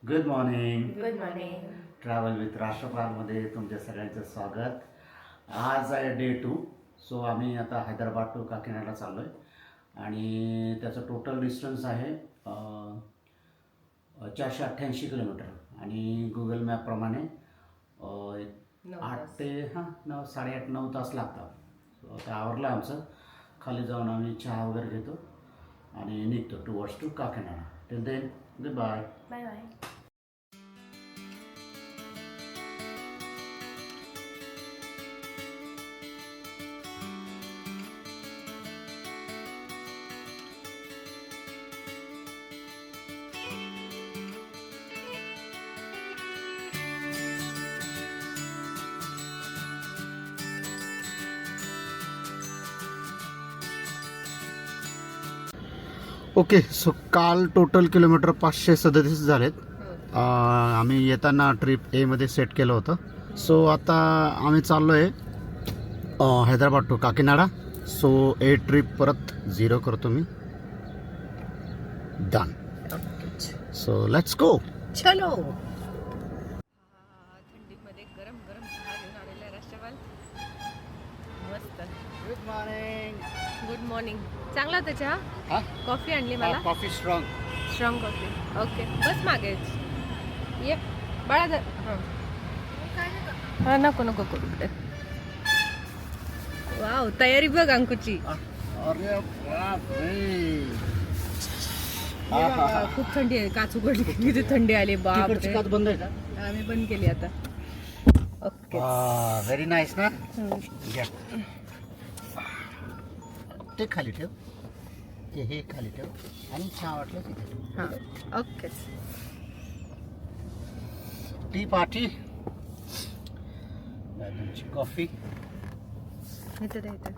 Good morning. Good morning. Travel with राष्ट्रपालमध्ये तुमच्या सगळ्यांचं स्वागत. आज आहे डे 2. सो आम्ही आता हैदराबाद टू काकीनाडा चाललो आहे आणि त्याचं टोटल डिस्टन्स आहे 488 किलोमीटर आणि गुगल मॅपप्रमाणे 8 ते 8.5-9 तास लागतात. सो आता आवरलं आमचं. खाली जाऊन आम्ही चहा वगैरे घेतो आणि निघतो towards to Kakinada. Till then goodbye. Bye bye. Okay. So काल टोटल किलोमीटर 537 झालेत. आम्ही येताना ट्रिप एमध्ये सेट केलं होतं. सो आता आम्ही चाललो आहे Hyderabad to Kakinada. So a trip परत 0 करतो मी. डन. So let's go. चलो. थंडीमध्ये गरम गरम चहा घेऊन आलेला आहे राष्ट्रपाल. मस्त. Good morning. Good morning. चांगला होता चहा. कॉफी आणली मला. Coffee strong. Strong coffee. Okay बस मागे ये बाळा धर. हां नको नको करू दे. वाव तयारी बघ अंकुची. अरे बापरे. खूप थंडी आहे. काच उघडली किती थंडी आली. बाप तिकडची काच बंद आहे का? आम्ही बंद केली आता. ओके. व्हेरी नाईस ना. घ्या. ते खाली ठेव. हे खाली ठेव आणि चहा वाटलं तिथे ठेव. हां ओके. T party. तुमची कॉफी. इथे दे इथे.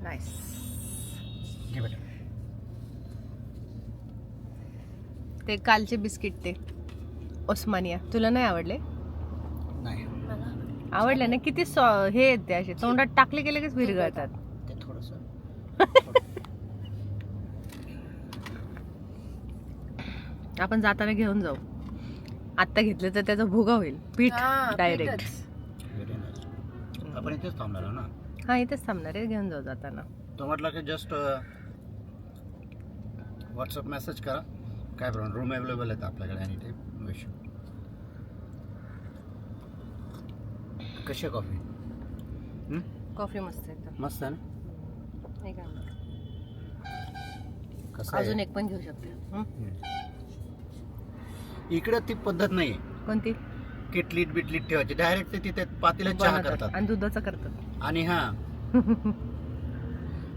नाईस. घे बेटा. ते कालचे बिस्किट ते ओस्मानिया तुला नाही आवडले? नाही आवडले ना. किती हे आहेत ते असे तोंडात टाकले गेले की विरघळतात. ते थोडंसं आपण जाताना घेऊन जाऊ. आत्ता घेतलं तर त्याचा भुगा होईल. पीठ डायरेक्ट. Very nice. आपण इथेच थांबणार आहोत ना. हा इथेच थांबणार आहे. घेऊन जाऊ जाताना. तो म्हटलं की जस्ट व्हॉट्सअप मेसेज करा. काय प्रॉब्लेम. रूम अवेलेबल आहेत आपल्याकडे आणि ते विश. कशी आहे कॉफी? कॉफी मस्त आहे एकदम. मस्त आहे ना. नाही का? कसं अजून आहे? एक पण घेऊ शकते. इकडे ती पद्धत नाही. कोणती? किटलीट बिटलीट ठेवायची. डायरेक्ट ते तिथे पातीला चहा बनवतात. करतात. आणि दुधाचं करतात. आणि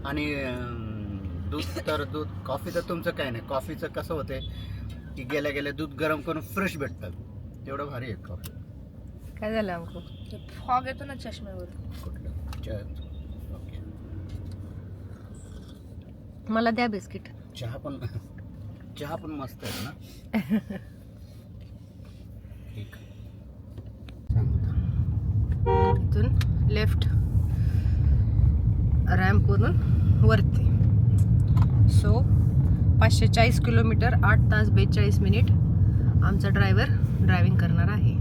आणि दूध कॉफी तर तुमचं काय नाही. कॉफीचं कसं होते की गेल्या गेल्या दूध गरम करून फ्रेश भेटतात. तेवढं भारी आहे कॉफी. काय झालं अंकु? फॉग येतो ना चष्म्यावर. कुठलं ओके. मला द्या बिस्किट. चहा पण मस्त आहे ना. ठीक. इथून लेफ्ट रॅम्प वरून वरती. सो 540 किलोमीटर 8 तास 42 मिनिट आमचा ड्रायव्हर ड्रायव्हिंग करणार आहे.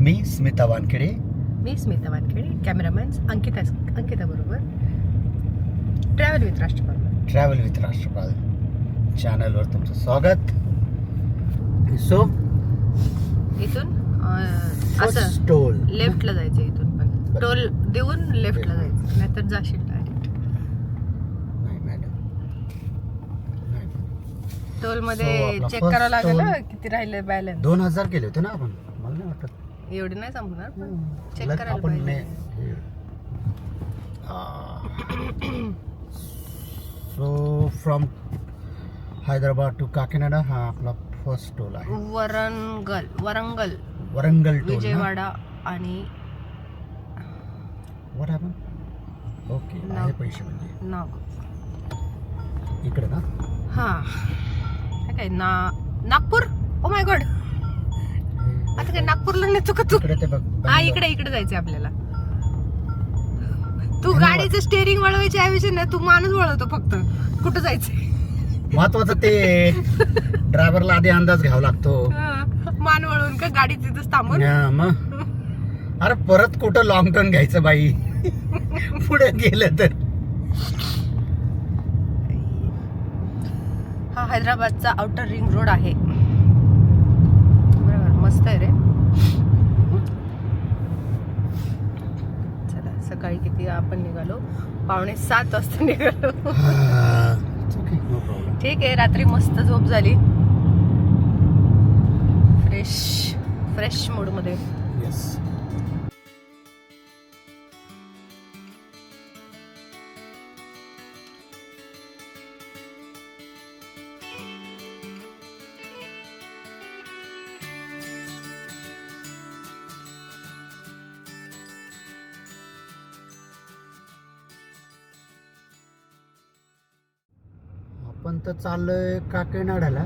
मी स्मिता वानखेडे. मी स्मिता वानखेडे. कॅमेरामॅन अंकिता बरोबर. ट्रॅव्हल विथ राष्ट्रपाल चॅनलवर तुमचं स्वागत. सो इथून असं टोल लेफ्टला जायचं. इथून पण टोल देऊन लेफ्टला जायचं नाहीतर जाशील डायरेक्ट. नाही मॅडम. टोल So, मध्ये आपला चेक first करावं लागेल toll- ना किती राहिले बॅलन्स. 2000 केले होते ना आपण. मला नाही वाटत एवढे नाही संपणार पण चेक Like करायला आपण पाहिजे. So from Hyderabad to Kakinada हा आपला फर्स्ट टोल आहे. वरंगल वरंगल टोल. विजयवाडा आणि व्हॉट हॅपन. ओके. आहे पैसे म्हणजे नाग. इकडे ना. हा काय नागपूर. Oh my God. आता काय नागपूरला नेतो का तू? इकडे ते बघ. हा इकडे जायचंय आपल्याला. तू गाडीचं स्टेअरिंग वळवायच्या ऐवजी ना तू माणूस वळवतो फक्त. कुठं जायचंय महत्वाचं ते ड्रायव्हरला आधी अंदाज घ्यावा लागतो. मान वळवून का गाडी तिथंच थांबून. हा, मग अरे परत कुठं लॉंग टर्न घ्यायचं बाई पुढे गेलं तर. हा हैदराबादचा आउटर रिंग रोड आहे. बरोबर, मस्त आहे रे. चला, सकाळी किती आपण निघालो? 6:45 वाजता निघालो. ठीक आहे, रात्री मस्त झोप झाली. फ्रेश मूड मध्ये. येस. आपण तर चाललोय काकीनाड्याला,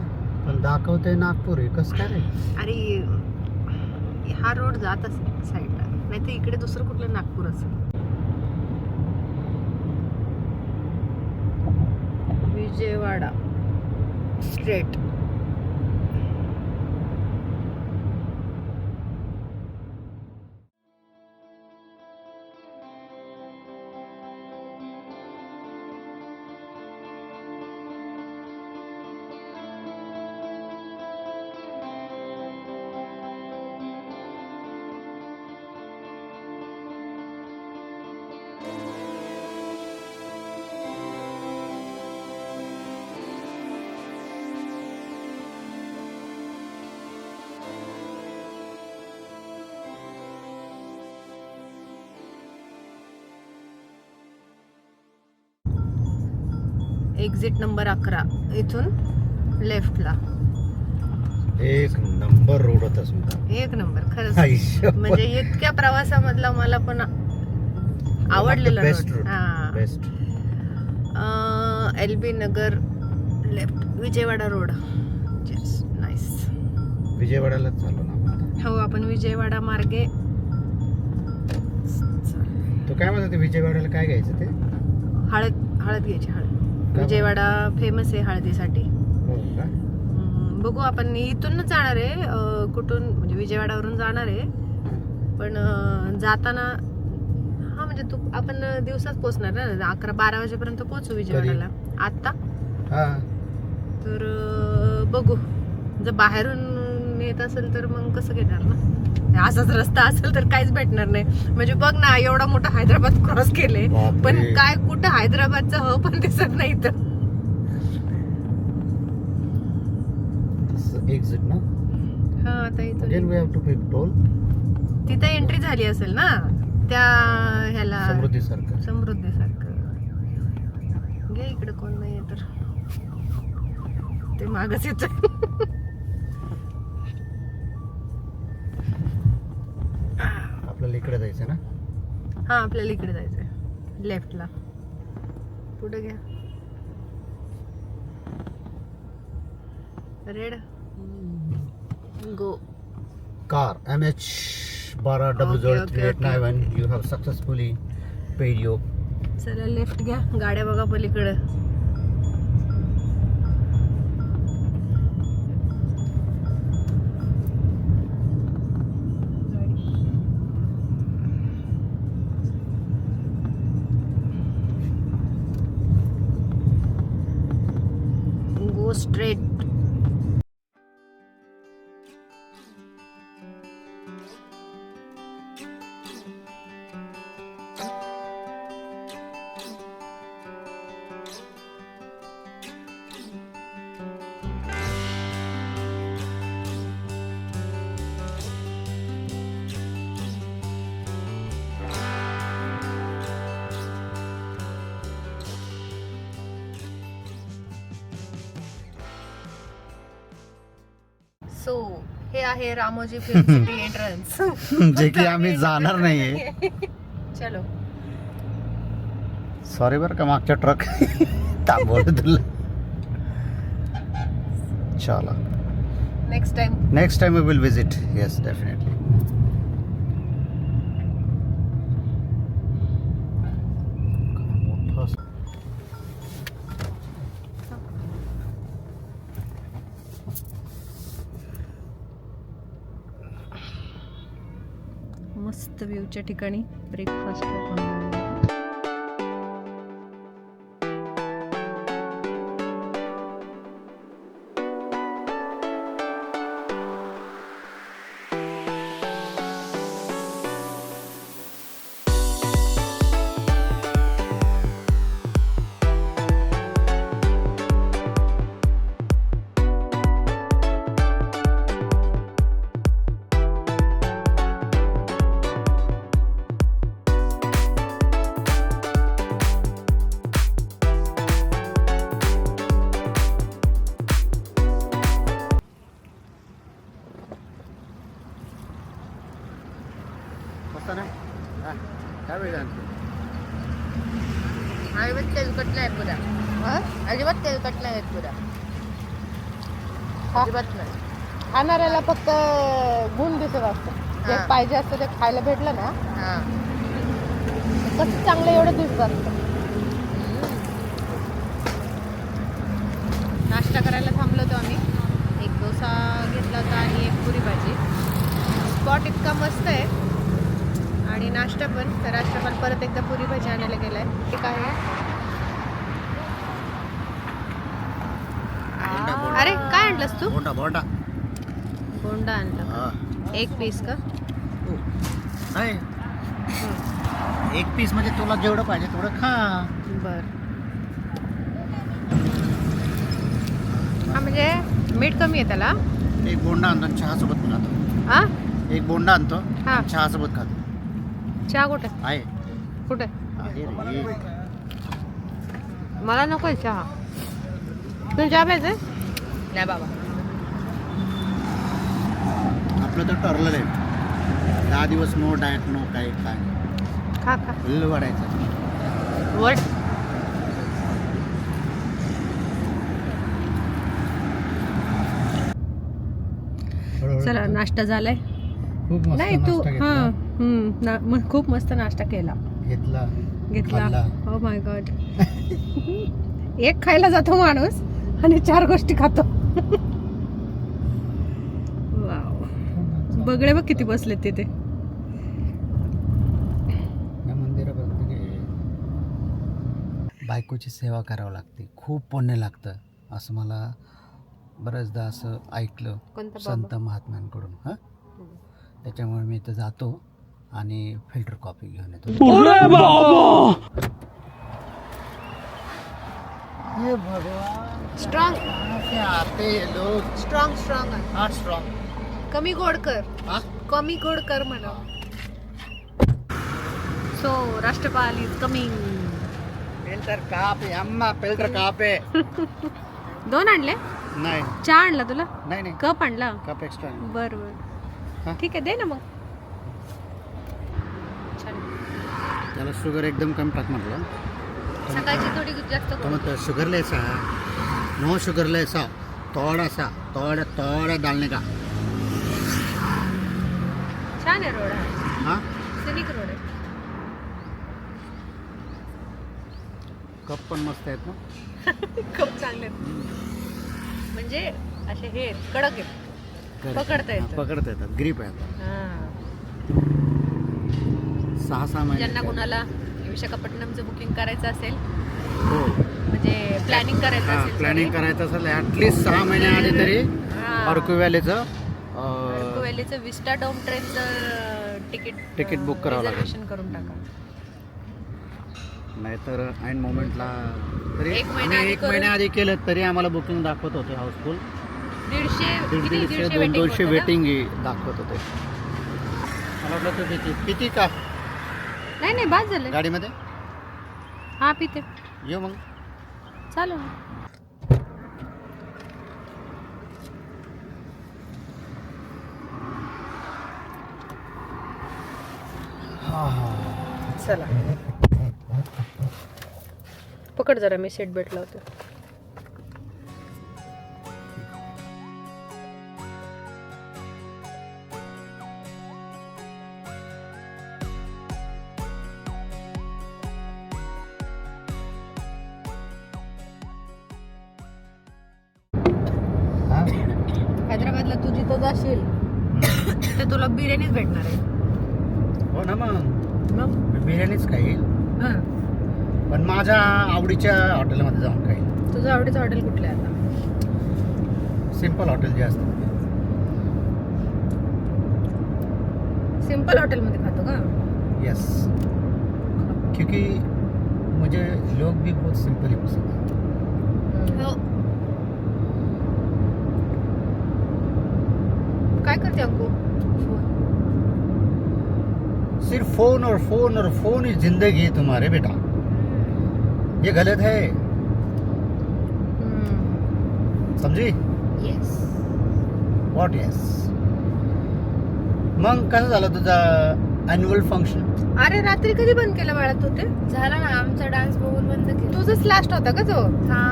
पण दाखवतोय नागपूर आहे. कसं काय रे? अरे हा रोड जात असेल साईडला, नाही तर इकडे दुसरं कुठलं नागपूर असेल. विजयवाडा स्ट्रेट. एक्झिट नंबर 11 इथून लेफ्टला. एक नंबर रोड होता सुद्धा. एक नंबर खरंच. म्हणजे इतक्या प्रवासामधला मला पण आवडलेला रोड. हा, बेस्ट. LB नगर लेफ्ट, विजयवाडा रोड. नाईस. विजयवाड्याला चाललो ना. हो, आपण विजयवाडा मार्गे. तो काय म्हणतो, विजयवाड्याला काय घ्यायचं ते? हळद घ्यायची. हळद विजयवाडा फेमस आहे हळदीसाठी. हो का? बघू, आपण इथून जाणार आहे. कुठून म्हणजे विजयवाड्यावरून जाणार आहे, पण जाताना हा म्हणजे तू आपण दिवसात पोहोचणार ना. 11-12 वाजेपर्यंत पोहोचू विजयवाड्याला आता. तर बघू, जर बाहेरून येत असेल तर मग कसं घेणार ना. असाच रस्ता असेल तर काहीच भेटणार नाही. म्हणजे बघ ना, एवढा मोठा हैदराबाद क्रॉस केले, पण काय कुठं हैदराबादचं ह पण दिसत नाही. तर एक्झिट ना. हा, आता Again we have to pay toll. तिथं एंट्री झाली असेल ना त्या ह्याला, समृद्धी सारखं. घे इकडे, कोण नाही तर ते मागच येत. आपल्याला इकडे जायचं ना. हा, आपल्याला इकडे जायचंय लेफ्टला. पुढे घ्या. Red go. Car MH 12003891. You have successfully paid your. चला लेफ्ट घ्या. गाड्या बघा पलीकडे. Go straight. सो हे आहे रामोजी फिल्म सिटी एंट्रन्स. जे की आम्ही जाणार नाहीये. चलो. सॉरी बरं का, मागच्या ट्रक थांबवलं तुला. चला, next time we will visit. Yes, definitely. मस्त व्ह्यूच्या ठिकाणी ब्रेकफास्ट. काय वेळ अजिबात तेलकट नाही पुरा. अजिबात तेलकट नाही पुरा. अजिबात नाही. खाणाऱ्याला फक्त गुण दिसत असतं. जे पाहिजे असतं ते खायला भेटलं ना कसं चांगलं एवढं दिसत असतं. नाश्ता करायला थांबलो होतो आम्ही. एक डोसा घेतला होता आणि एक पुरी भाजी. स्पॉट इतका मस्त आहे आणि नाश्ता पण. तर राष्ट्रपाल परत एकदा पुरी भाजी आणायला गेलाय. ठीक आहे. अरे काय आणलंस तू? बोंडा बोंडा बोंडा आणला. एक पीस का? नाही, एक पीस म्हणजे तुला जेवढं पाहिजे तेवढं खा. बर. हा म्हणजे मीठ कमी आहे त्याला. एक बोंडा आणतो चहा सोबत खातो. हा एक बोंडा आणतो हा. चहा सोबत खातो. चहा कुठे? आहे कुठे? आहे रे. मला नकोय चहा. तू चहा प्यायचं? नाही बाबा. आपलं तर ठरलेलं आहे 10 दिवस नो डाएट नो काय काय खा खा. फुल वाढायचं. वट. चला नाश्ता झालाय. खूप मस्त नाही तू नाश्ता हा घेतला. मग खूप मस्त नाश्ता केला. घेतला. घेतला. हो माय गॉड. एक खायला जातो माणूस आणि 4 गोष्टी खातो. वाव. बगळे बघ किती बसले तिथे. या मंदिराबद्दल बायकोची सेवा करावी लागते. खूप पुण्य लागतं असं मला बऱ्याचदा असं ऐकलं कोणता संत महात्म्यांकडून. हां, त्याच्यामुळे मी इथं जातो आणि फिल्टर कॉफी घेऊन येतो. हे भगवान, स्ट्रॉंग कहाँ आते ये लोग. स्ट्रॉंग स्ट्रॉंग हाँ स्ट्रॉंग. कमी गोड कर. हाँ कमी गोड कर म्हणा. So Rashtrapal is coming. Filter coffee अम्मा, फिल्टर कॉफी. 2 आणले. नाही चहा आणला तुला? नाही नाही, कप आणला. Cup extra. बर हा? बर ठीक आहे दे ना मग. छान. त्याला शुगर एकदम कमी टाक म्हटलं. सकाळची थोडी जास्त तो म्हणतो शुगर लेसा, नो शुगर लेसा, थोड़ा सा थोड़ा थोड़ा डालने का. छान आहे रोड. हा हाँ, सिनिक रोड आहे. कप पण मस्त आहेत ना. खूप चांगले आहेत. म्हणजे असे हे कडक आहेत. पकडता येतं. पकडता येतात. ग्रीप आहे. हा. 6 महिने. ज्यांना कोणाला विशाखापट्टणमचं बुकिंग करायचं असेल, हो, म्हणजे प्लॅनिंग करायचं हां, असेल, प्लॅनिंग करायचं असेल ॲटलिस्ट 6 महिने आधी तरी अరకు व्हॅलीचं व्हॅलीचं विस्टा डोम ट्रेनचं तिकीट बुक करावं लागेल. रिझर्वेशन करून टाका. नाहीतर ऐन मोमेंटला तरी 1 महिना आधी 1 महिन्याआधी केलं तरी आम्हाला बुकिंग दाखवत होते. हाऊसफुल 150-200 वेटिंग दाखवत होते. मला वाटलं तू किती का नाही नाही बाद झालं. गाडीमध्ये हा पिते. येऊ मग. चालू. चला पकड जरा, मी सीट बेल्ट लावते. हैदराबादला तू जिथं जाशील ते तुला बिर्याणीच भेटणार आहे. हो ना मग मग मी बिर्याणीच खाईल हां पण माझ्या आवडीच्या हॉटेलमध्ये जाऊन खाईल. तुझं आवडीचं हॉटेल कुठलं आहे आता? सिम्पल हॉटेल जे असतं सिम्पल हॉटेलमध्ये खातो का? यस, क्योंकि मुझे लोग भी बहुत सिंपल ही पसंद है. हो. काय करते अंकू? सिर्फ फोन और फोन ही जिंदगी है तुम्हारे बेटा. ये गलत है, समझी? येस. What yes. मग कसं झालं तुझा अॅन्युअल फंक्शन? अरे रात्री कधी बंद केलं बाळा तू ते? झाला ना आमचा डान्स बघून बंद केला. तुझंच लास्ट होता का तो? हा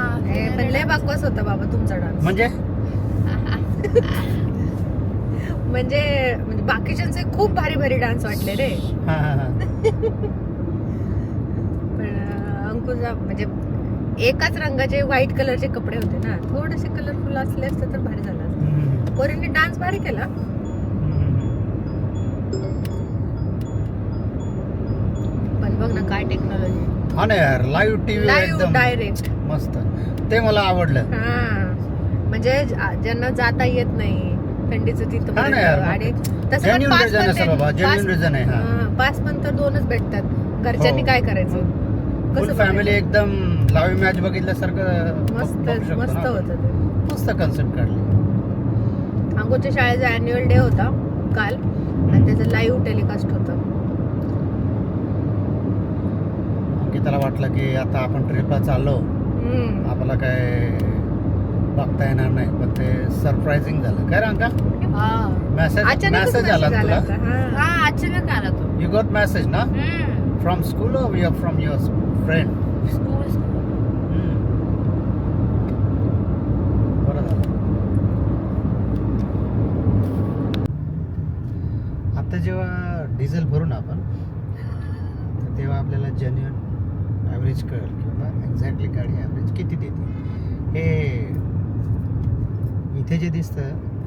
पण लय बाकवास होता बाबा तुमचा डान्स. म्हणजे म्हणजे बाकीच्यांचे खूप भारी भारी डान्स वाटले रे. हा हा हा. पण अंकुचा म्हणजे एकाच रंगाचे व्हाईट कलरचे कपडे होते ना, थोडेसे कलरफुल असले असते तर भारी झालं असतं. हम्म. पोरींनी डान्स भारी केला. पण बघ ना काय टेक्नॉलॉजी. हा ना यार, लाईव्ह टीव्ही लाईव्ह एकदम डायरेक्ट. मस्त. ते मला आवडलं. हा म्हणजे ज्यांना जाता येत नाही थंडीचं तिथं हा ना यार, आणि तसं पण जेन्युइन पास रिझन पण असेल बाबा, जेन्युइन रिझन आहे. हा पास पण तर 2च भेटतात. घरच्यांनी हो. काय करायचं? फुल फॅमिली एकदम लाईव्ह मॅच बघितल्यासारखं मस्त बघू शकतो मस्त ना. होतं ते. मस्त कन्सेप्ट काढली. अंकुच्या शाळेचा अॅन्युअल डे होता काल आणि त्याचं लाईव्ह टेलिकास्ट होतं. अंकिताला वाटलं की आता आपण ट्रिपला चाललो, आपल्याला काय बघता येणार नाही, पण ते सरप्राइझिंग झालं. काय रे अंका? हा मेसेज आला तुला? हा अचानक आला तो. यू गॉट मेसेज ना फ्रॉम स्कूल और you from your friend? School. बरं झालं. आता जेव्हा डिझेल भरू ना आपण, तर तेव्हा आपल्याला जेन्युइन ॲव्हरेज कळेल की बाबा एक्झॅक्टली गाडी ॲव्हरेज किती देते. हे इथे जे दिसतं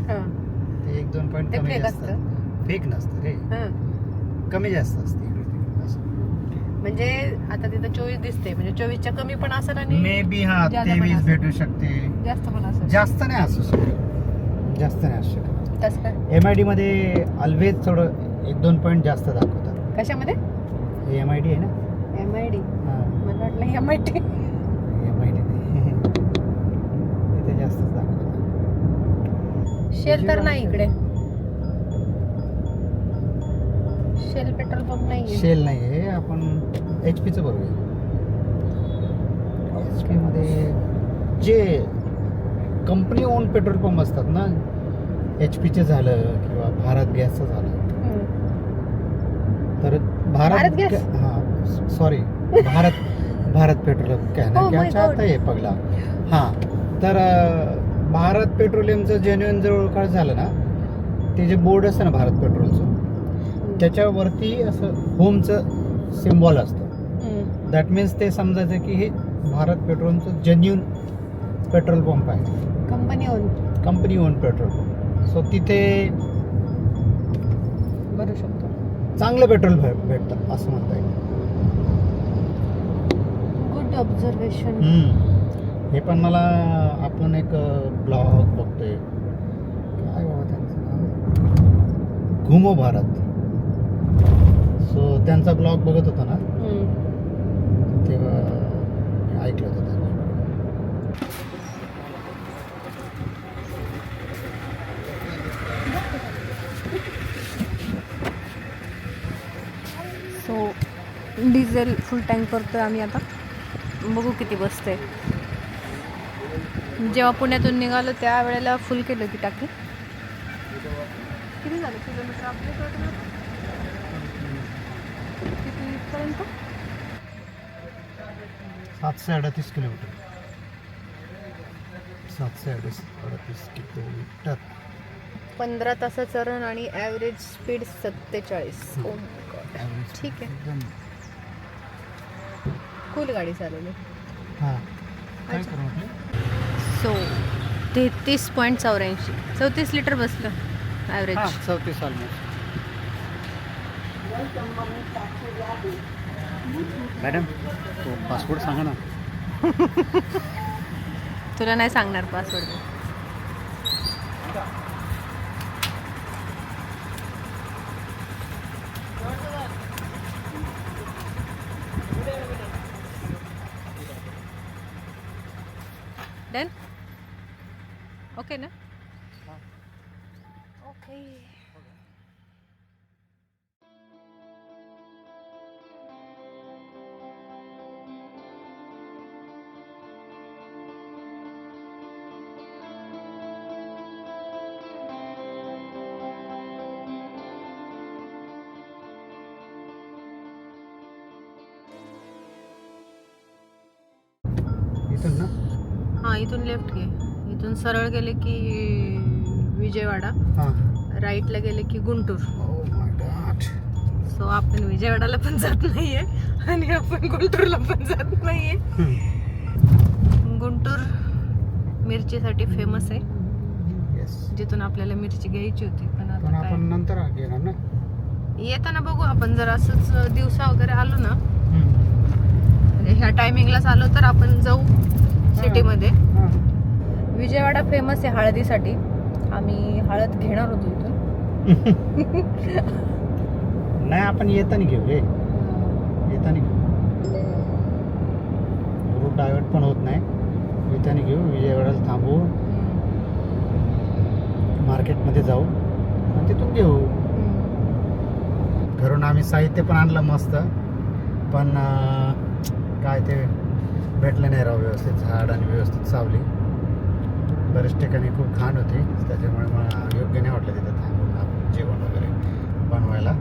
ते 1-2 पॉईंट ते कमी fake जास्त फेक नसतं रे, कमी जास्त असते इकडे तिकडे असं. म्हणजे आता तिथं 24 दिसते, म्हणजे 24च्या कमी पण असेल आणि मे बी हा जादा पण 23 असेल. भेटू शकते. जास्त पण असेल. जास्त नाही असू शकत, जास्त नाही असू शकत. तसं काय? MID मध्ये ऑलवेज थोडं 1-2 पॉईंट जास्त दाखवतात. कशामध्ये? हे MID आहे ना. MID. हा मला वाटलं MIT. MID नाही. तिथे जास्तच दाखवतात. शेल तर नाही इकडे. शेल पेट्रोल पंप नाहीये. शेल नाही आहे, आपण HP चं बघूया. HP मध्ये जे कंपनी ओन पेट्रोल पंप असतात ना, HP चे झालं किंवा भारत गॅसचं झालं, तर भारत गॅस? हा सॉरी भारत पेट्रोलियम काय Oh ना my क्या God. चाहता आहे पगला. हा तर भारत पेट्रोलियमचं जेन्युइन जवळ काळ झालं ना, ते जे बोर्ड असतं ना भारत पेट्रोलचं, त्याच्यावरती असं होमचं सिम्बॉल असतं. दॅट मीन्स ते समजायचं की हे भारत पेट्रोलचं जेन्युइन पेट्रोल पंप आहे, company on petrol pump. So तिथे भरू शकतो. चांगलं पेट्रोल भेटतं असं म्हणता येईल. Good observation. हे पण मला आपण एक ब्लॉग बघतोय, काय बाबा त्यांचं नाव, घुमो भारत. सो त्यांचा ब्लॉग बघत होता ना, तेव्हा ऐकलं होतं त्यांनी. सो डिझेल फुल टँक करतोय आम्ही आता. बघू किती बसते. जेव्हा पुण्यातून निघालो त्यावेळेला फुल केलं की टाकी. किती झालं किलोमीटर आपल्याकडे? कितीपर्यंत? 738 किलोमीटर. 738 किलोमीटर. 15 तासाचं रन आणि average speed 47. Oh my God. ठीक आहे. कूल गाडी चालवली. हां काय करू म्हटलं? सो 33.84 34 लिटर बसलं ॲव्हरेज. 34 ऑलमोस्ट. मॅडम तो पासवर्ड सांगा ना. तुला नाही सांगणार पासवर्ड. डन. ओके ना. ओके. इथून ना. हां इथून लेफ्ट घे. इथून सरळ गेले की विजयवाडा, हां. राईटला गेले की Guntur. Oh my God. So आपण विजयवाडाला पण जात नाहीये आणि आपण गुंटूरला पण जात नाहीये. गुंटूर मिरचीसाठी फेमस आहे, येस. जिथून आपल्याला मिरची घ्यायची होती. पण पण आता काय आपण नंतर घेणार ना. येताना बघू आपण. जर असंच दिवसा वगैरे आलो ना, म्हणजे ह्या टायमिंगलाच आलो तर आपण जाऊ सिटीमध्ये. विजयवाडा फेमस आहे हळदीसाठी. आम्ही हळद घेणार होतो इथून. नाही आपण येताना घेऊ रे. येताना घेऊ. रूट डायव्हर्ट पण होत नाही. येताना घेऊ. विजयवाड्याला थांबू, मार्केटमध्ये जाऊ आणि तिथून घेऊ. घरून आम्ही साहित्य पण आणलं मस्त, पण काय ते भेटलं नाही राव व्यवस्थित. झाड आणि व्यवस्थित सावली. बरेच ठिकाणी खूप घाण होती, त्याच्यामुळे मला योग्य नाही वाटलं तिथे थांबून आपण जेवण वगैरे बनवायला.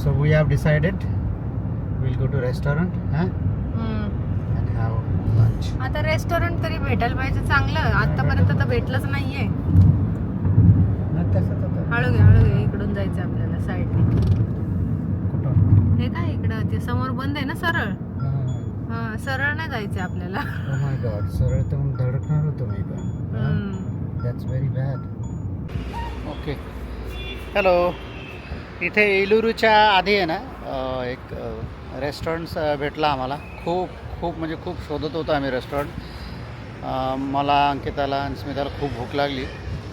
So we have decided will go to restaurant and have lunch. आता रेस्टॉरंट तरी भेटायला पाहिजे चांगलं. आतापर्यंत तर भेटलंच नाहीये. हळू घे इकडून जायचं आपल्याला साईडने. कुठं? हे काय इकडं ते समोर बंद आहे ना सरळ. हा सरळ नाही जायचं आपल्याला. Oh my God. सरळ तर मग धडकणार होतो मी पण. That's very bad. Okay. Hello. इथे एलुरूच्या आधी आहे ना एक रेस्टॉरंट भेटला आम्हाला. खूप म्हणजे खूप शोधत होतो आम्ही रेस्टॉरंट. मला, अंकिताला आणि स्मिताला खूप भूक लागली.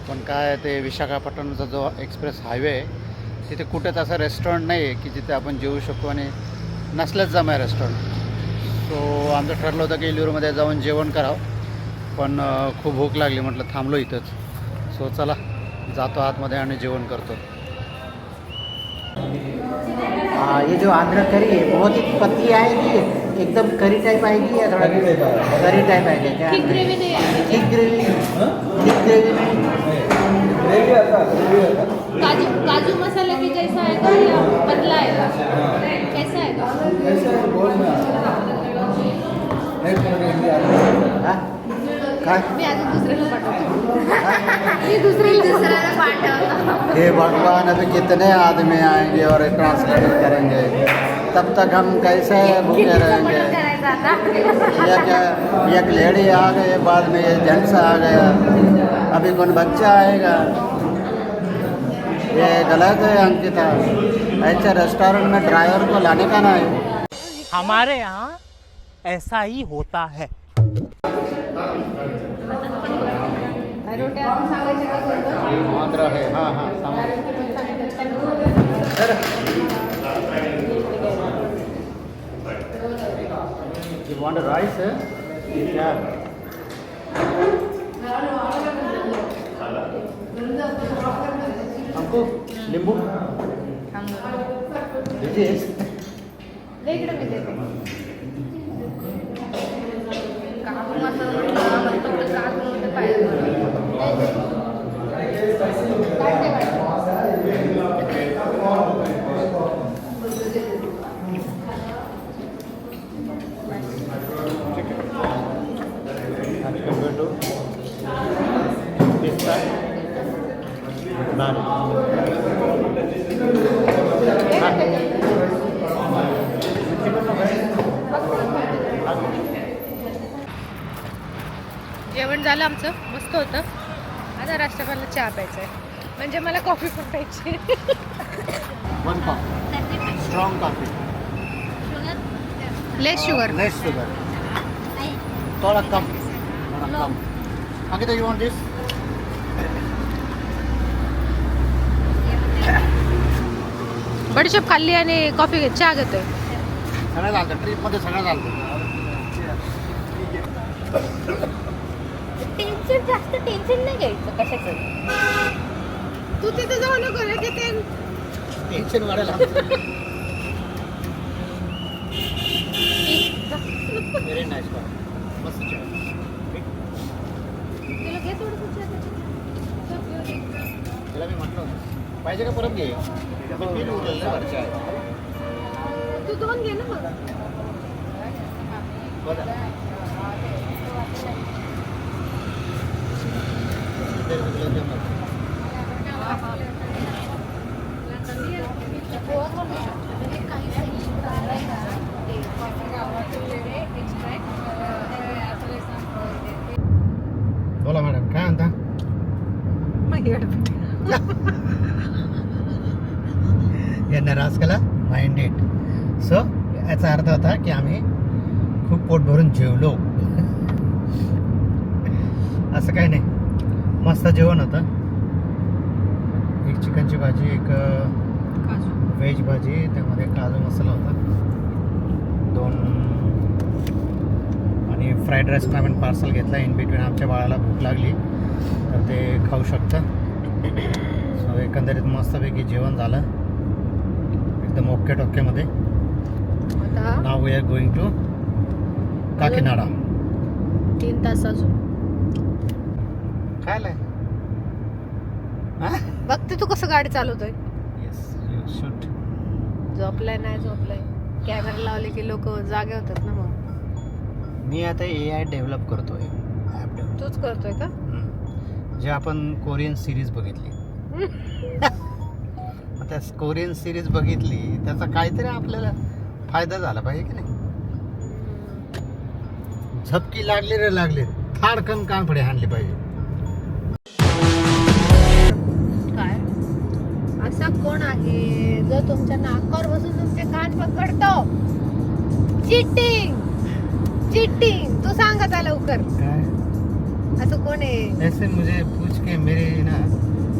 पण काय ते विशाखापट्टणमचा जो एक्सप्रेस हायवे आहे तिथे कुठेच असं रेस्टॉरंट नाही आहे की जिथे आपण जेवू शकू, आणि नसलंच जमाय रेस्टॉरंट. सो आमचं ठरलं होतं की एलुरूमध्ये जाऊन जेवण करावं, पण खूप भूक लागली. म्हटलं थांबलो इथंच. सो चला जातो आतमध्ये आणि जेवण करतो. ये जो आंध्र करी है बहुत ही पतली आएगी, एकदम करी टाइप आएगी या थोड़ा करी टाइप आएगी क्या? थिक ग्रेवी काजू मसाला के जैसा आएगा या पतला आएगा? कैसा आएगा? काय मी अजून दुसऱ्याला पाठवतो. हे भगवान, अभी कितने आदमी आएंगे और ट्रांसलेट करेंगे, तब तक हम कैसे भूखे रहेंगे? एक लेडी आ गए, बाद में ये जेंट्स आ गया, अभी कौन बच्चा आएगा? ये गलत है अंकिता. ऐसे रेस्टोरेंट में ड्राइवर को लाने का ना है. हमारे यहाँ ऐसा ही होता है. आंध्र है. हाँ हाँ सर. You want rice? क्या? हमको नींबू दीजिए. इकडे मी देते. काकू मसाला म्हणतो काकू नव्हते पाहिजे. जेवण झालं आमचं, मस्त होतं. आता राष्ट्रपालला चहा प्यायचा आहे, म्हणजे मला कॉफी पण प्यायची. One coffee. Strong coffee. Less sugar. Less sugar. थोड़ा कम. Ankita, you want this? बडीशेप खाल्ली आणि कॉफी चहा घेतोय. सगळं चालतं ट्रिपमध्ये, सगळं चालतं. टेन्शन जास्त टेन्शन नाही घ्यायचं कशाचं. तू तिथे जाऊ नको रे, तिथे टेन्शन वाढायला. Very nice. मस्त चहा. तुला घे थोडंसं चहा. त्याला मी म्हटलं होतं, पाहिजे का परत घे. मी पीठ उरलेलं आहे वरच्या आहे. तू दोन घे ना मग. बघा. बोला मॅडम, काय म्हणता? यांना राजकाला माइंडेड. सो याचा अर्थ होता की आम्ही खूप पोट भरून जेवलो. असं काही नाही, मस्त जेवण होतं. एक चिकनची भाजी, एक व्हेज भाजी, त्यामध्ये काजू मसाला होता, 2 आणि फ्राईड राईस पण आपण पार्सल घेतला. इन बिटवीन आमच्या बाळाला भूक लागली तर ते खाऊ शकतं. सो एकंदरीत मस्तपैकी जेवण झालं एकदम ओके टोक्यामध्ये. आता now we are going to Kakinada. 3 तास अजून. काय बघते तू कसं गाडी चालवतोय. Yes, you shoot. झोपलाय नाही झोपलाय. कॅमेरा लावले की लोक जागे होतात ना. मग मी आता AI डेव्हलप करतोय. App develop. तूच करतोय का? जे आपण कोरियन सिरीज बघितली, त्या कोरियन सिरीज बघितली त्याचा काहीतरी आपल्याला फायदा झाला पाहिजे की नाही. झपकी लागली रे लागली, थाडकन कान पुढे हाणली पाहिजे. काय असा कोण आहे जो तुमच्या नाकावर बसून तुमचे कान पकडतो? Cheating cheating. तू सांग आता लवकर, काय असं कोण आहे? ऐसे मुझे पूछ के मेरे ना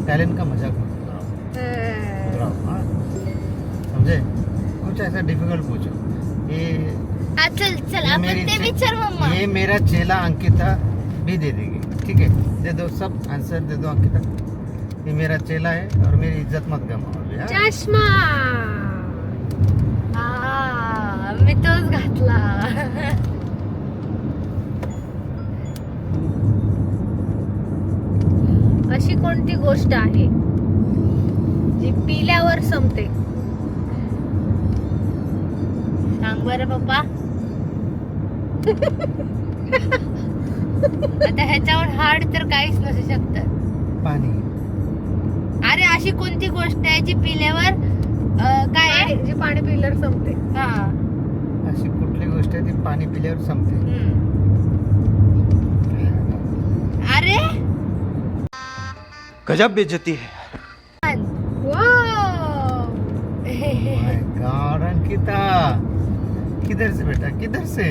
टैलेंट का मजाक मत उड़ाओ. हाँ? समझे? कुछ ऐसा डिफिकल्ट पूछो. ये चल चल ये आपण मेरी ते विचार मम्मा. ये मेरा चेला अंकिता भी दे देगी. ठीक है, दे दो, सब आंसर दे दो अंकिता. ये मेरा चेला है और मेरी इज्जत मत गमाओ अभी. हाँ? चष्मा. मी तोच घातला. अशी कोणती गोष्ट आहे जी पिल्यावर संपते? सांग बरं पप्पा. आता ह्याच्यावर हार्ड तर काहीच नसू शकत. पाणी. अरे अशी कोणती गोष्ट आहे जी पिल्यावर काय आहे? जी पाणी पिल्यावर संपते. हा. अशी कुठली गोष्ट आहे ती पाणी पिल्यावर संपते? अरे गजब बेइज्जती है. माय गॉड अंकिता, किधर से बेटा, किधर से?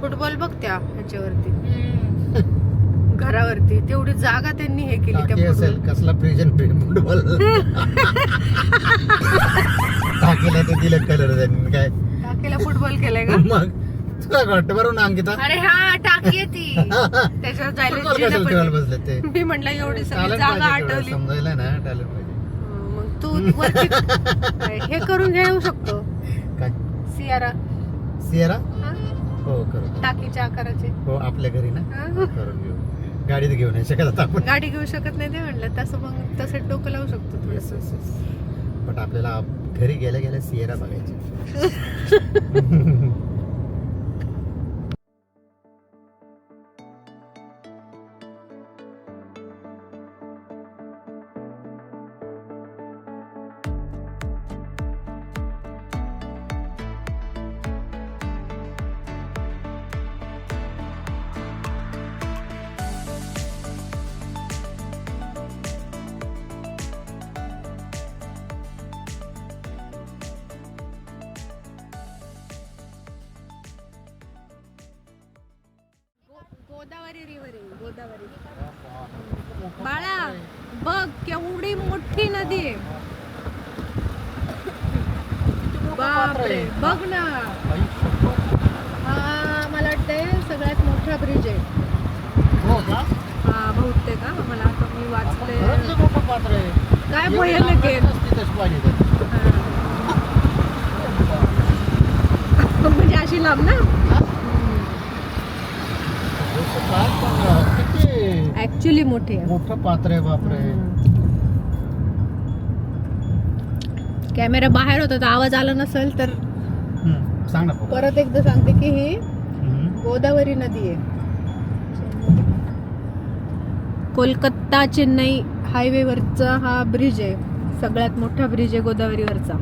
फुटबॉल बघ त्या ह्याच्यावरती, घरावरती तेवढी जागा त्यांनी हे केली त्या टाकी असेल, फुटबॉल. कसला प्रिजन फुटबॉल. टाकीला तर दिलं कलर त्यांनी काय. टाकीला फुटबॉल केलाय का? मग तुला वाटतं बरं ना अंकिता अरे हा टाकी आहे ती त्याच्यावर जायला फुटबॉल जिना कशाला पडली. खेळायला बसले ते मी म्हटलं एवढी सगळी Talent जागा पाहिजे तेवढं, आठवली समजायला ना टॅलेंट पाहिजे. मग तू वरती हे करून घेऊ शकतो काय सियारा सिएरा हा? हो करू टाकीच्या आकाराचे हो आपल्या घरी ना हा? करून घेऊ गाडीत घेऊन नाही शकत आता आपण गाडी घेऊ शकत नाही ते म्हणलं तसं मग तसं डोकं लावू शकतो थोडस पण आपल्याला घरी गेल्या गेल्या सिएरा बघायची गोदावरी रिव्हर आहे गोदावरी बाळा बघ केवढी मोठी नदी आहे बापरे बघ ना हा मला वाटतंय सगळ्यात मोठा ब्रिज आहे हो का हा बहुतेक का मला आता मी वाचले खरंच लय मोठं पात्र आहे काय एवढी भयानक आहे लांब नसती तशी पाहिजे तर. हा. म्हणजे अशी लांब ना किती ऍक्च्युली मोठी आहे मोठं पात्र आहे बापरे कॅमेरा बाहेर होता तर आवाज आला नसेल तर सांग ना पप्पा. परत एकदा सांगते की ही हम्म. गोदावरी नदी आहे कोलकाता चेन्नई हायवे वरचा हा ब्रिज आहे सगळ्यात मोठा ब्रिज आहे गोदावरीवरचा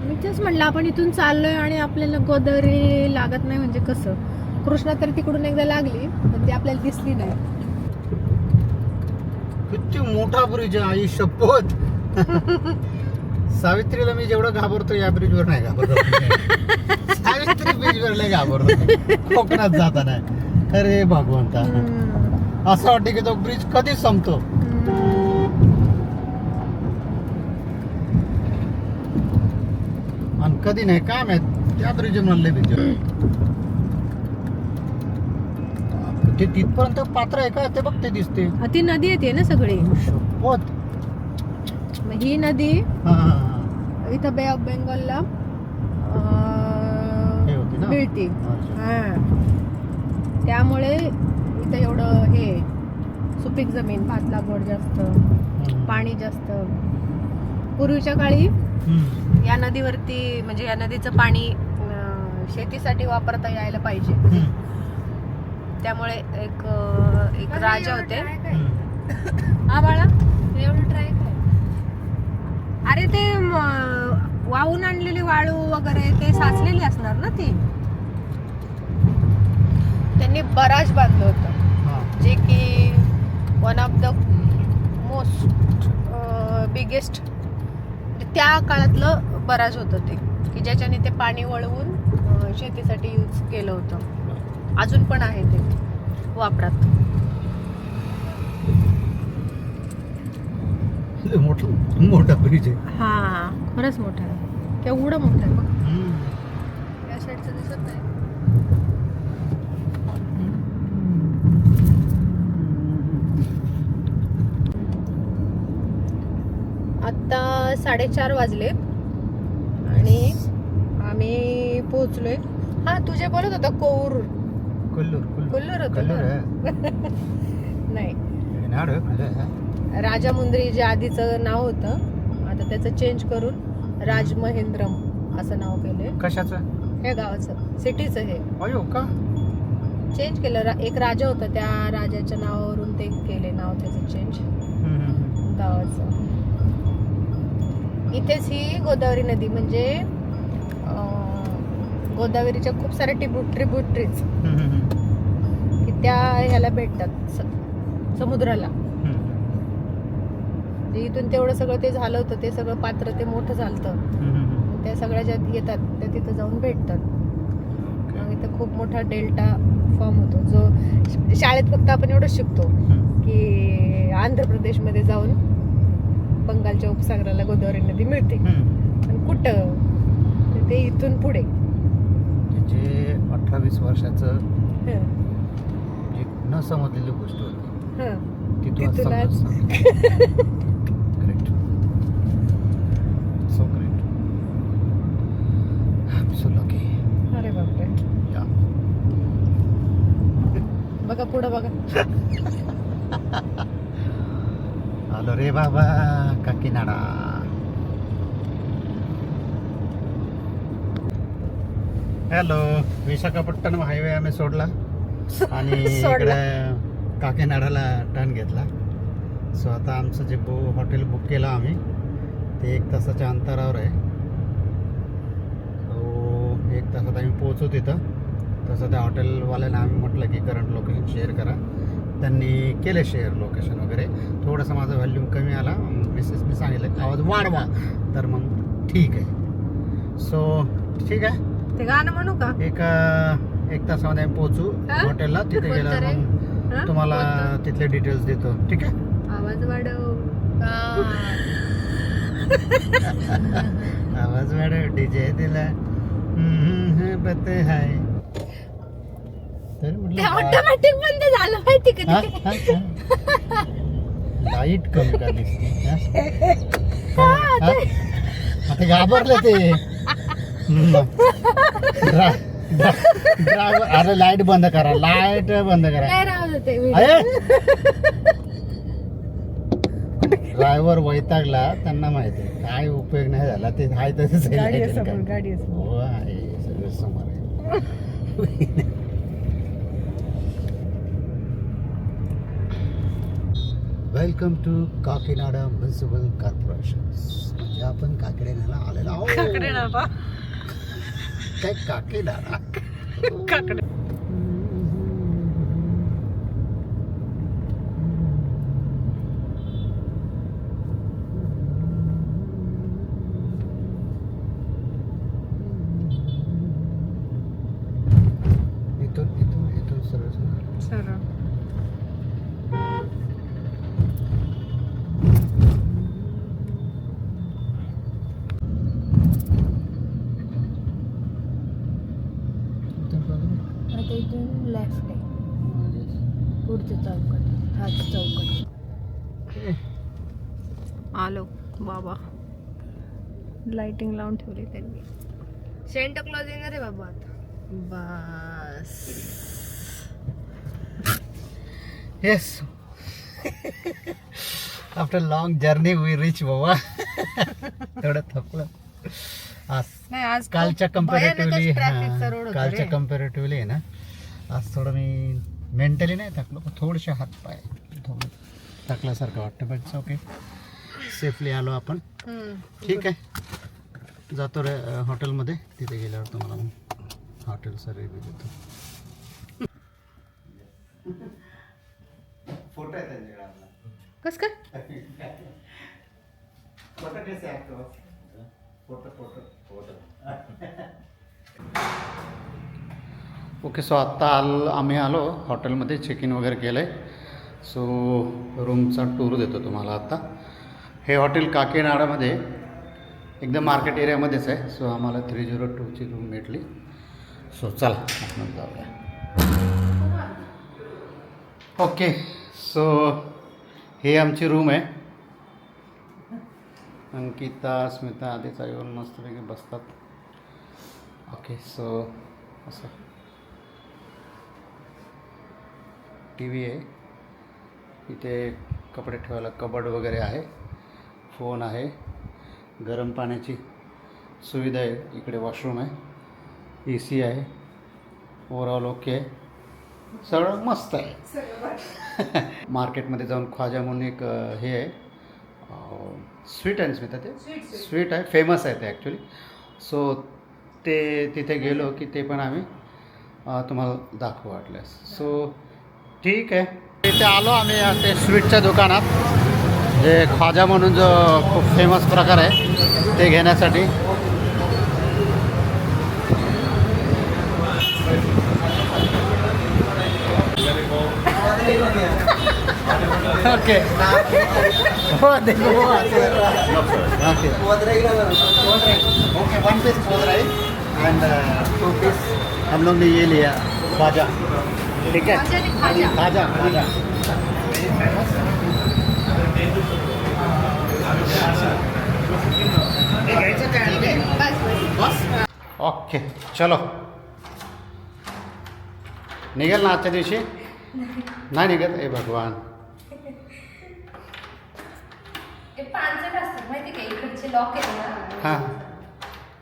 मी तेच म्हणलं आपण इथून चाललोय आणि आपल्याला गोदावरी लागत नाही म्हणजे कसं कृष्णा तर तिकडून एकदा लागली पण ती आपल्याला दिसली नाही किती मोठा ब्रिज आहे आई शपथ सावित्रीला मी जेवढं घाबरतो या ब्रिजवर नाही घाबरतो सावित्री ब्रिजवर लय घाबरतो कोकणात जाताना अरे भगवंता असं वाटतं की तो ब्रिज कधी संपतो आणि कधी नाही काय माहित त्या ब्रिज म्हणले भीती ते तिथपर्यंत पात्र आहे का ते बघ ते दिसते ती नदी येते ना सगळी शपथ मग ही नदी हा, हा, हा. इथं बे ऑफ बेंगॉलला हे होती ना मिळते अच्छा. हा त्यामुळे इथं एवढं हे सुपीक जमीन भात लागवड जास्त हम्म. पाणी जास्त पूर्वीच्या काळी हम्म. या नदीवरती म्हणजे या नदीचं पाणी शेतीसाठी वापरता यायला पाहिजे हम्म. त्यामुळे एक एक राजा होते हम्म. हा बाळा एवढं ट्राय काय अरे ते वाहून आणलेली वाळू वगैरे ते साचलेली असणार ना ती त्यांनी बराज बांधलं होतं हा. जे की one of the most biggest त्या काळातलं बराज होतं ते की ज्याच्याने ते पाणी वळवून शेतीसाठी यूज केलं होतं अजून पण आहे ते वापरात लय मोठा ब्रिज आहे हा खरंच मोठा आहे केवढं मोठं आहे बघ हम्म. या साईडचं दिसत नाही आता 4:30 वाजले आणि आम्ही पोहोचलोय हा तुझे बोलत होता कोऊर कोल्लूर कोल्लूर होतं कोल्लूर ना? आहे नाही नाड आहे, कोल्लूर आहे. राजा मुंद्री जे आधीचं नाव होतं आता त्याचं चेंज करून राजमहेंद्रम असं नाव केलंय कशाचं हे गावाचं सिटीचं हे अयो का चेंज केलं एक राजा होता त्या राजाच्या नावावरून ते केले नाव त्याचं चेंज हम्म. गावाचं इथेच ही गोदावरी नदी म्हणजे गोदावरीच्या खूप साऱ्या ट्रिब्युटरीज हम्म. की त्या ह्याला भेटतात समुद्राला म्हणजे इथून तेवढं सगळं ते झालं होतं ते सगळं पात्र ते मोठं झालं हम्म. त्या सगळ्या ज्या येतात त्या तिथं जाऊन भेटतात मग इथं खूप मोठा डेल्टा फॉर्म होतो जो शाळेत फक्त आपण एवढंच शिकतो की आंध्र प्रदेशमध्ये जाऊन बंगालच्या उपसागराला गोदावरी नदी मिळते पण मोठं ते इथून पुढे. जे 18-20 वर्षाचं हं, जी न समजलेली गोष्ट होती हं. ती तू आज तिथून समजून great, so great, I am so lucky. अरे बापरे, या बघा पुढं बघा. आलो रे बाबा काकीनाडा. हॅलो, विशाखापट्टणम हायवे आम्ही सोडला आणि सोडला. इकडे काकीनाडाला टर्न घेतला. सो आता आमचं जे हॉटेल बुक केलं आम्ही ते 1 तासाच्या अंतरावर आहे. सो 1 तासात आम्ही पोहोचू तिथं. तसं त्या हॉटेलवाल्यांना आम्ही म्हटलं की करंट लोकेशन शेअर करा. त्यांनी केले शेअर लोकेशन वगैरे. थोडंसं माझा व्हॉल्यूम कमी आला, मिसेसने सांगितलं आवाज वाढवा, तर मग ठीक आहे. सो ठीक आहे, ते गाणं म्हणू का? 1 तासामध्ये आम्ही पोहोचू हा? हॉटेलला. तिथे कोणतं गेल्यावर रे? मग हा? तुम्हाला कोणतं? तिथले डिटेल्स देतो. ठीक आहे. आवाज वाढव. आवाज वाढव, डीजे दिला पत हाय. तर ते ऑटोमॅटिक बंद झालं माहिती का ते? लाईट कमी का दिसते? आता घाबरले ते ड्रायव्हर. अरे लाईट बंद करा, लाईट बंद करा. नाही राहू दे ते video. ड्रायव्हर वैतागला, त्यांना माहिती आहे काय उपयोग नाही झाला. ते आहे तसंच आहे. गाडी आहे light समोर, आणि काय. गाडी आहे समोर. हो आहे, सगळं समोर आहे. Welcome to Kakinada municipal corporation. म्हणजे आपण काकडेनाला आलेलो आहोत. काकडेनाडा. काय काकीनाडा? काकडे. इथून सरळ सरळ. आता इथून लेफ्ट आहे, पुढचं चौकट, हाच चौकट. आलो बाबा, लाइटिंग लावून ठेवली त्यांनी. सेंटा क्लॉज येणार आहे बाबा आता. बस. Yes. After long journey we reach बाबा. थोडं थकलं आज. नाही आज कालच्या खूप भयानकच कम्पॅरेटिव्हली ट्रॅफिकचा रोड होता कालच्या रे. कम्पॅरेटिव्हली आहे ना, आज थोडं मी मेंटली नाही थकलो, पण थोडेसे हातपाय थोडं थकल्यासारखं वाटतं. बट ओके, सेफली आलो आपण. ठीक आहे, जातो रे हॉटेलमध्ये. तिथे गेल्यावर तुम्हाला मग हॉटेलचा रिव्ह्यू देतो. फोटो आहे त्यांच्याकडे आपला. कस काय? ओके, सो आत्ता आम्ही आलो हॉटेलमध्ये, चेक इन वगैरे केलं आहे. सो रूमचा टूर देतो तुम्हाला आता. हे हॉटेल काकीनाडामध्ये एकदम मार्केट एरियामध्येच आहे. सो आम्हाला 302ची रूम भेटली. सो चला आपण जाऊया. ओके, सो ही आमची रूम आहे. अंकिता, स्मिता आधीच येऊन मस्तपैकी बसतात. ओके, सो असं टी व्ही आहे इथे, कपडे ठेवायला कबड वगैरे आहे, फोन आहे, गरम पाण्याची सुविधा आहे, इकडे वॉशरूम आहे, AC आहे. ओव्हरऑल ओके आहे, सगळं मस्त आहे. मार्केटमध्ये जाऊन ख्वाजा म्हणून एक हे आहे, स्वीट अँड स्मिता, ते स्वीट आहे, फेमस आहे ते ॲक्च्युली. सो ते तिथे गेलो की ते पण आम्ही तुम्हाला दाखवू वाटल्यास. सो ठीक आहे, इथे आलो आम्ही ते स्वीटच्या दुकानात, जे ख्वाजा म्हणून जो खूप फेमस प्रकार आहे ते घेण्यासाठी. ओके, हो देखो, ओके 1 पीस बोल रहे एंड 2 पीस हम लोग ने ये लिया खाजा, ठीक है, खाजा खाजा ओके चलो निघेल ना आजच्या दिवशी नाही निघत ए भगवान पानसट असतात माहिती का इकडचे लॉक आहेत ना. हां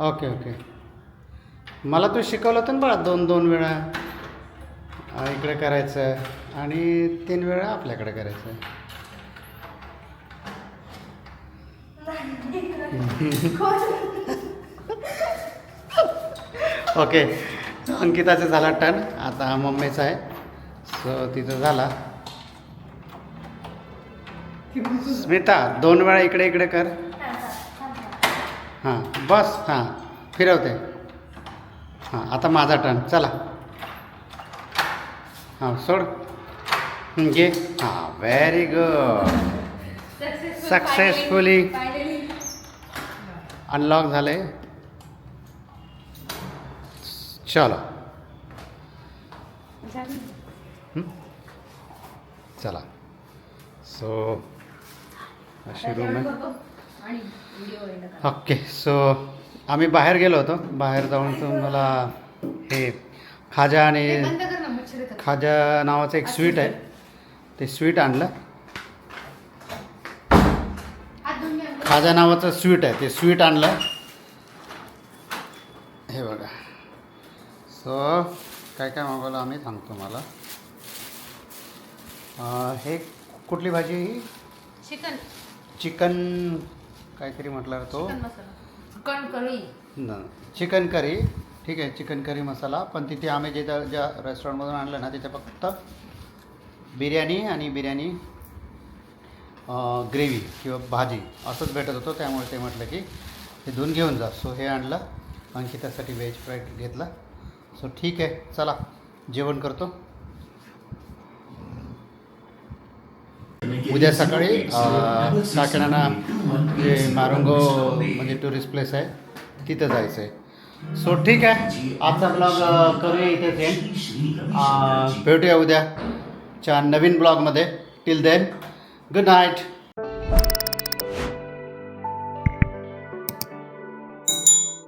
ओके ओके मला तू शिकवलं होतं ना बा 2 वेळा इकडे करायचं आणि 3 वेळा आपल्याकडे करायचं. ओके अंकिताचं झाला टर्न आता मम्मीचा आहे सो तिचं झाला. स्मिता 2 वेळा इकडे इकडे कर. हां बस हां फिरवते. हां आता माझा टर्न चला. हां सोड घे. हां व्हेरी गुड सक्सेसफुली अनलॉक झाले. चलो चला सो अशी रूम आहे. ओके सो आम्ही बाहेर गेलो होतो. बाहेर जाऊन तुम्हाला हे खाजा आणि खाजा नावाचं एक स्वीट आहे ते स्वीट आणलं. खाजा नावाचं स्वीट आहे ते स्वीट आणलं. हे बघा सो काय काय मागवलं आम्ही सांगतो मला. हे कुठली भाजी ही चिकन काहीतरी म्हटलं तो चिकन करी ठीक आहे. चिकन करी मसाला पण तिथे आम्ही ज्या रेस्टॉरंटमधून आणलं ना तिथे फक्त बिर्याणी आणि बिर्याणी ग्रेव्ही किंवा भाजी असंच भेटत होतं. त्यामुळे ते म्हटलं की हे दोन घेऊन जा. सो हे आणलं. अंकितासाठी व्हेज फ्राईड घेतला. सो ठीक आहे चला जेवण करतो. उद्या सकाळी काकीनाडा जे मारुंगो म्हणजे टुरिस्ट प्लेस आहे तिथं जायचं आहे. सो ठीक आहे आजचा ब्लॉग करूया इथेच एंड. भेटूया उद्याच्या नवीन ब्लॉगमध्ये. Till then good night.